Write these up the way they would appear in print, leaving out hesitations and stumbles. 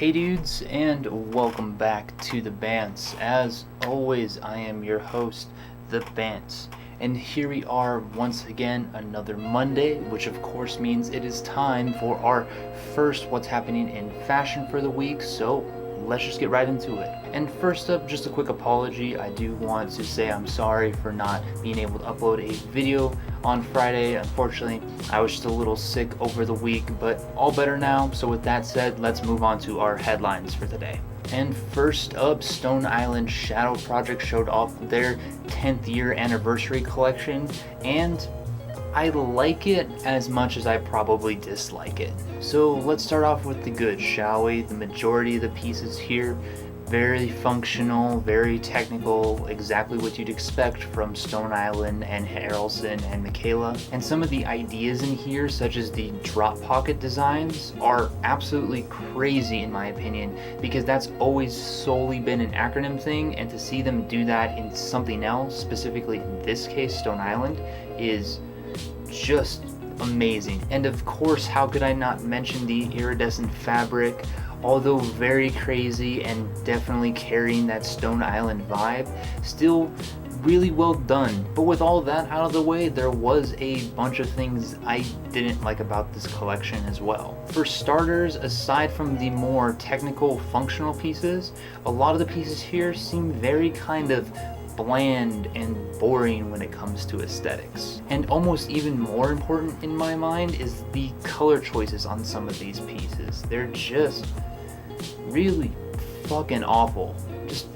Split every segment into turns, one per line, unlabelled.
Hey dudes, and welcome back to the Bantz. As always, I am your host, the Bantz. And here we are once again, another Monday, which of course means it is time for our first What's Happening in Fashion for the week, so let's just get right into it. And first up, just a quick apology. I do want to say I'm sorry for not being able to upload a video on Friday. Unfortunately, I was just a little sick over the week, but all better now. So with that said, let's move on to our headlines for today. And first up, Stone Island Shadow Project showed off their 10th year anniversary collection, and I like it as much as I probably dislike it. So let's start off with the good, shall we? The majority of the pieces here, very functional, very technical, exactly what you'd expect from Stone Island and Harrelson and Michaela. And some of the ideas in here, such as the drop pocket designs, are absolutely crazy in my opinion, because that's always solely been an acronym thing, and to see them do that in something else, specifically in this case Stone Island, is just amazing. And of course, how could I not mention the iridescent fabric? Although very crazy and definitely carrying that Stone Island vibe, still really well done. But with all that out of the way, there was a bunch of things I didn't like about this collection as well. For starters, aside from the more technical functional pieces, a lot of the pieces here seem very kind of bland and boring when it comes to aesthetics. And almost even more important in my mind is the color choices on some of these pieces. They're just really fucking awful. Just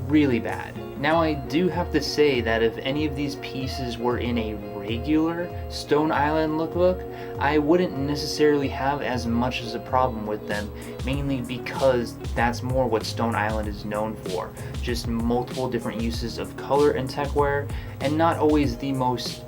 really bad. Now I do have to say that if any of these pieces were in a regular Stone Island lookbook, I wouldn't necessarily have as much as a problem with them, mainly because that's more what Stone Island is known for. Just multiple different uses of color and techwear, and not always the most,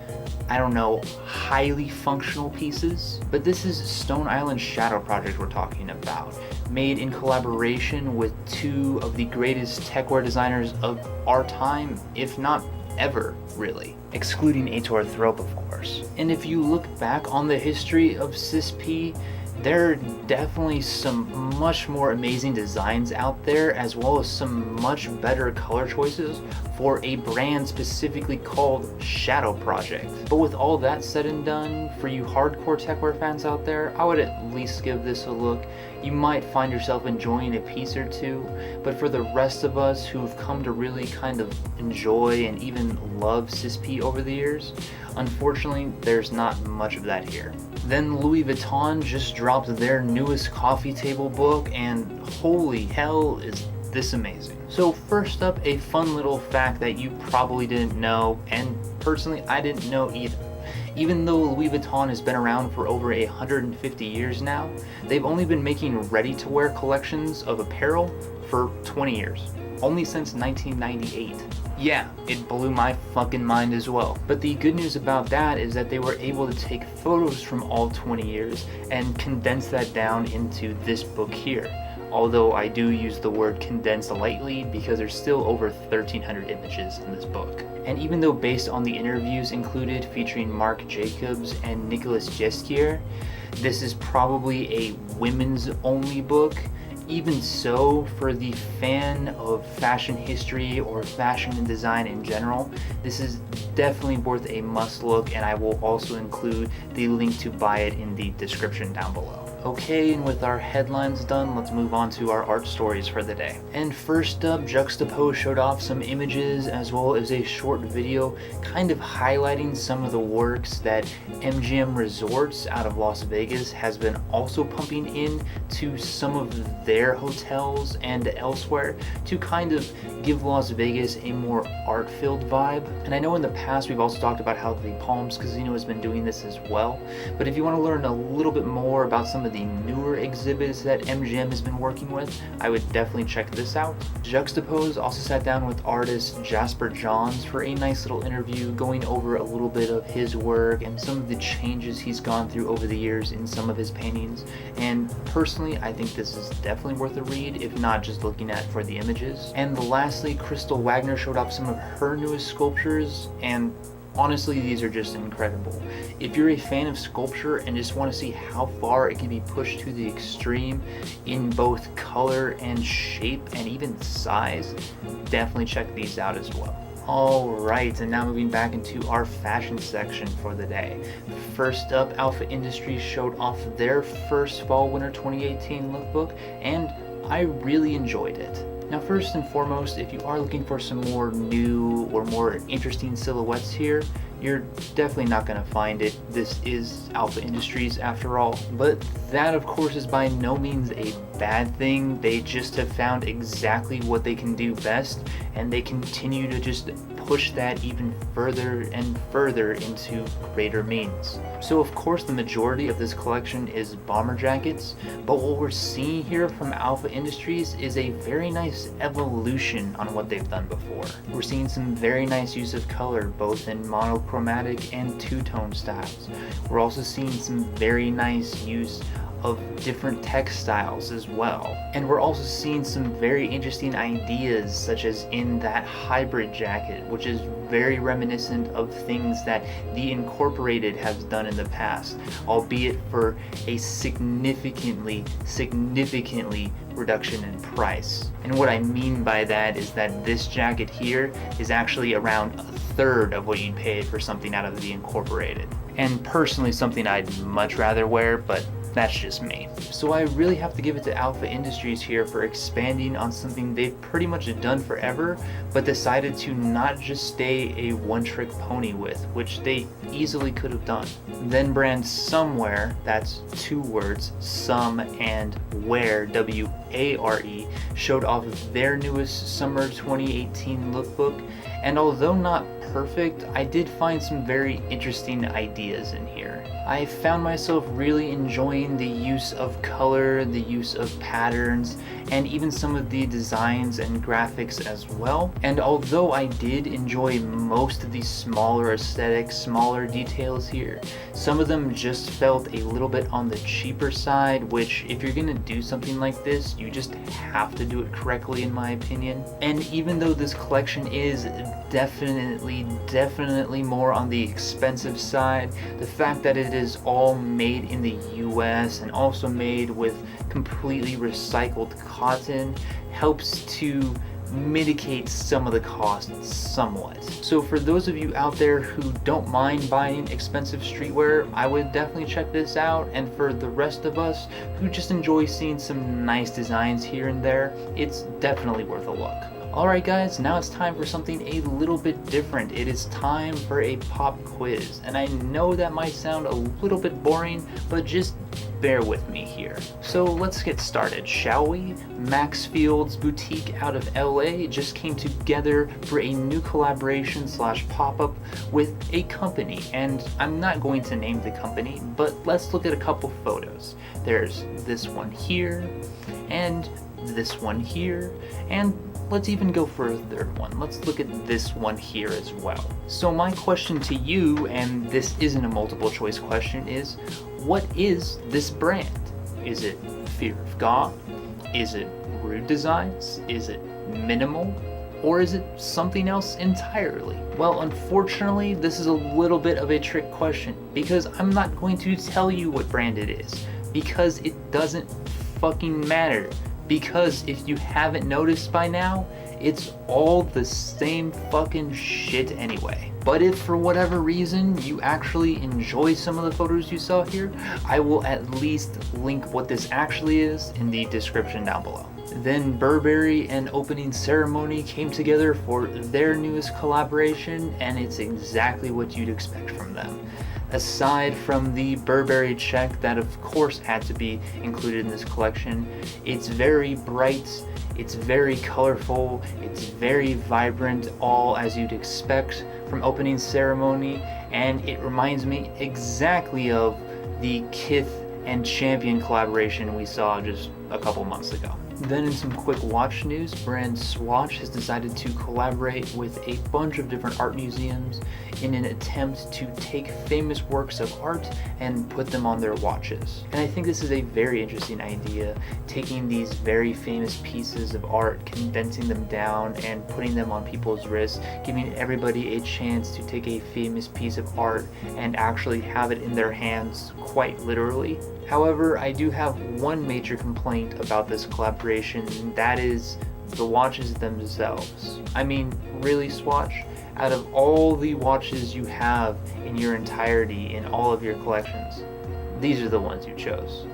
I don't know, highly functional pieces. But this is Stone Island Shadow Project we're talking about, made in collaboration with two of the greatest techwear designers of our time, if not ever, really. Excluding Ator Thrope, of course. And if you look back on the history of CISP, there are definitely some much more amazing designs out there, as well as some much better color choices for a brand specifically called Shadow Project. But with all that said and done, for you hardcore techwear fans out there, I would at least give this a look. You might find yourself enjoying a piece or two, but for the rest of us who've come to really kind of enjoy and even love CISP over the years, unfortunately, there's not much of that here. Then Louie Vuitton just dropped their newest coffee table book, and holy hell is this amazing. So first up, a fun little fact that you probably didn't know, and personally I didn't know either. Even though Louis Vuitton has been around for over 150 years now, they've only been making ready-to-wear collections of apparel for 20 years. Only since 1998. Yeah, it blew my fucking mind as well. But the good news about that is that they were able to take photos from all 20 years and condense that down into this book here. Although I do use the word condensed lightly, because there's still over 1,300 images in this book. And even though based on the interviews included featuring Marc Jacobs and Nicolas Ghesquière, this is probably a women's only book. Even so, for the fan of fashion history or fashion and design in general, this is definitely worth a must look, and I will also include the link to buy it in the description down below. Okay, and with our headlines done, let's move on to our art stories for the day. And first up, Juxtapose showed off some images as well as a short video kind of highlighting some of the works that MGM Resorts out of Las Vegas has been also pumping in to some of their hotels and elsewhere to kind of give Las Vegas a more art-filled vibe. And I know in the past we've also talked about how the Palms Casino has been doing this as well, but if you want to learn a little bit more about some of the newer exhibits that MGM has been working with, I would definitely check this out. Juxtapose also sat down with artist Jasper Johns for a nice little interview, going over a little bit of his work and some of the changes he's gone through over the years in some of his paintings. And personally, I think this is definitely worth a read, if not just looking at for the images. And lastly, Crystal Wagner showed off some of her newest sculptures, and honestly, these are just incredible. If you're a fan of sculpture and just want to see how far it can be pushed to the extreme in both color and shape and even size, definitely check these out as well. Alright, and now moving back into our fashion section for the day. First up, Alpha Industries showed off their first Fall/Winter 2018 lookbook, and I really enjoyed it. Now, first and foremost, if you are looking for some more new or more interesting silhouettes here, you're definitely not going to find it. This is Alpha Industries after all. But that, of course, is by no means a bad thing. They just have found exactly what they can do best, and they continue to just push that even further and further into greater means. So of course the majority of this collection is bomber jackets, but what we're seeing here from Alpha Industries is a very nice evolution on what they've done before. We're seeing some very nice use of color, both in monochromatic and two-tone styles. We're also seeing some very nice use of different textiles as well. And we're also seeing some very interesting ideas, such as in that hybrid jacket, which is very reminiscent of things that the Incorporated has done in the past, albeit for a significantly reduction in price. And what I mean by that is that this jacket here is actually around a third of what you'd pay for something out of the Incorporated. And personally, something I'd much rather wear, but that's just me. So I really have to give it to Alpha Industries here for expanding on something they've pretty much done forever, but decided to not just stay a one-trick pony with, which they easily could have done. Then brand Somewhere, that's two words, Some and Ware, W-A-R-E, showed off their newest Summer 2018 lookbook, and although not perfect, I did find some very interesting ideas in here. I found myself really enjoying the use of color, the use of patterns, and even some of the designs and graphics as well. And although I did enjoy most of the smaller aesthetics, smaller details here, some of them just felt a little bit on the cheaper side, which if you're gonna do something like this, you just have to do it correctly in my opinion. And even though this collection is definitely more on the expensive side, the fact that it is all made in the US and also made with completely recycled cotton helps to mitigate some of the costs somewhat. So for those of you out there who don't mind buying expensive streetwear, I would definitely check this out. And for the rest of us who just enjoy seeing some nice designs here and there, it's definitely worth a look. Alright guys, now it's time for something a little bit different. It is time for a pop quiz. And I know that might sound a little bit boring, but just bear with me here. So let's get started, shall we? Maxfield's boutique out of LA just came together for a new collaboration / pop-up with a company. And I'm not going to name the company, but let's look at a couple photos. There's this one here, and this one here, and let's even go for a third one. Let's look at this one here as well. So my question to you, and this isn't a multiple choice question, is what is this brand? Is it Fear of God? Is it Rhude Designs? Is it Minimal? Or is it something else entirely? Well, unfortunately, this is a little bit of a trick question because I'm not going to tell you what brand it is because it doesn't fucking matter. Because if you haven't noticed by now, it's all the same fucking shit anyway. But if for whatever reason you actually enjoy some of the photos you saw here, I will at least link what this actually is in the description down below. Then Burberry and Opening Ceremony came together for their newest collaboration, and it's exactly what you'd expect from them. Aside from the Burberry check that of course had to be included in this collection, it's very bright, it's very colorful, it's very vibrant, all as you'd expect from Opening Ceremony, and it reminds me exactly of the Kith and Champion collaboration we saw just a couple months ago. Then in some quick watch news, brand Swatch has decided to collaborate with a bunch of different art museums in an attempt to take famous works of art and put them on their watches. And I think this is a very interesting idea, taking these very famous pieces of art, condensing them down and putting them on people's wrists, giving everybody a chance to take a famous piece of art and actually have it in their hands, quite literally. However, I do have one major complaint about this collaboration, and that is the watches themselves. I mean, really, Swatch? Out of all the watches you have in your entirety in all of your collections, these are the ones you chose.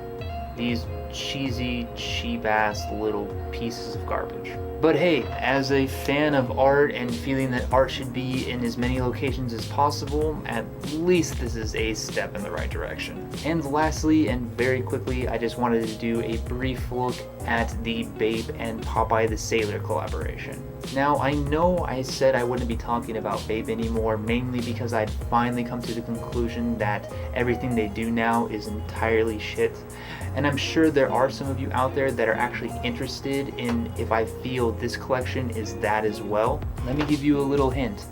These cheesy, cheap-ass little pieces of garbage. But hey, as a fan of art and feeling that art should be in as many locations as possible, at least this is a step in the right direction. And lastly, and very quickly, I just wanted to do a brief look at the Bape and Popeye the Sailor collaboration. Now, I know I said I wouldn't be talking about Bape anymore, mainly because I'd finally come to the conclusion that everything they do now is entirely shit. And I'm sure there are some of you out there that are actually interested in if I feel this collection is that as well. Let me give you a little hint.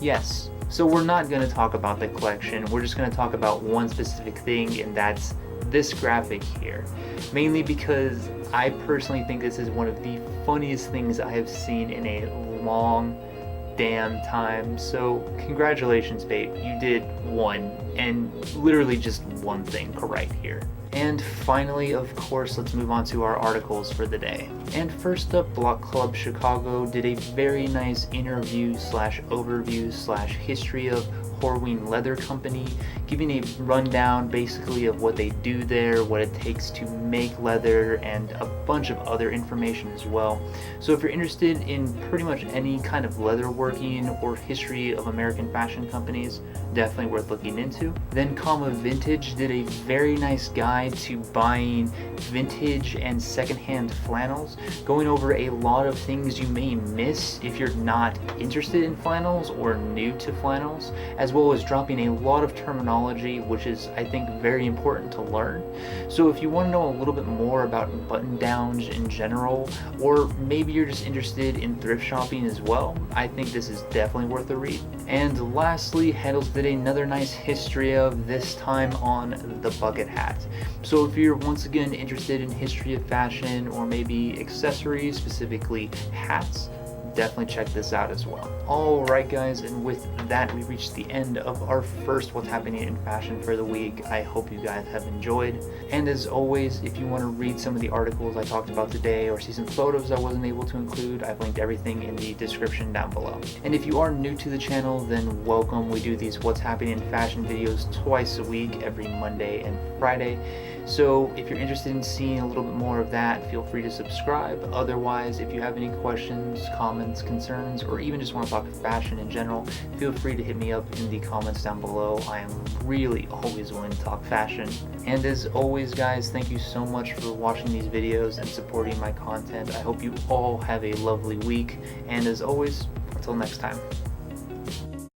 Yes. So we're not going to talk about the collection, we're just going to talk about one specific thing, and that's this graphic here. Mainly because I personally think this is one of the funniest things I have seen in a long damn time. So congratulations, Bape, you did one, and literally just one thing correct here. And finally, of course, let's move on to our articles for the day. And first up, Block Club Chicago did a very nice interview slash overview slash history of Horween Leather Company, giving a rundown basically of what they do there, what it takes to make leather, and a bunch of other information as well. So if you're interested in pretty much any kind of leatherworking or history of American fashion companies, definitely worth looking into. Then Comma Vintage did a very nice guide to buying vintage and secondhand flannels, going over a lot of things you may miss if you're not interested in flannels or new to flannels, as well as dropping a lot of terminology, which is, I think, very important to learn. So if you want to know a little bit more about button downs in general, or maybe you're just interested in thrift shopping as well, I think this is definitely worth a read. And lastly, Heddles did another nice history of, this time on the bucket hat. So if you're once again interested in history of fashion, or maybe accessories, specifically hats, definitely check this out as well. Alright guys, and with that we reached the end of our first What's Happening in Fashion for the week. I hope you guys have enjoyed, and as always, if you want to read some of the articles I talked about today or see some photos I wasn't able to include, I've linked everything in the description down below. And if you are new to the channel, then welcome. We do these What's Happening in Fashion videos twice a week, every Monday and Friday. So if you're interested in seeing a little bit more of that, feel free to subscribe. Otherwise, if you have any questions, comments, concerns, or even just want to talk fashion in general, feel free to hit me up in the comments down below. I am really always willing to talk fashion. And as always guys, thank you so much for watching these videos and supporting my content. I hope you all have a lovely week, and as always, until next time.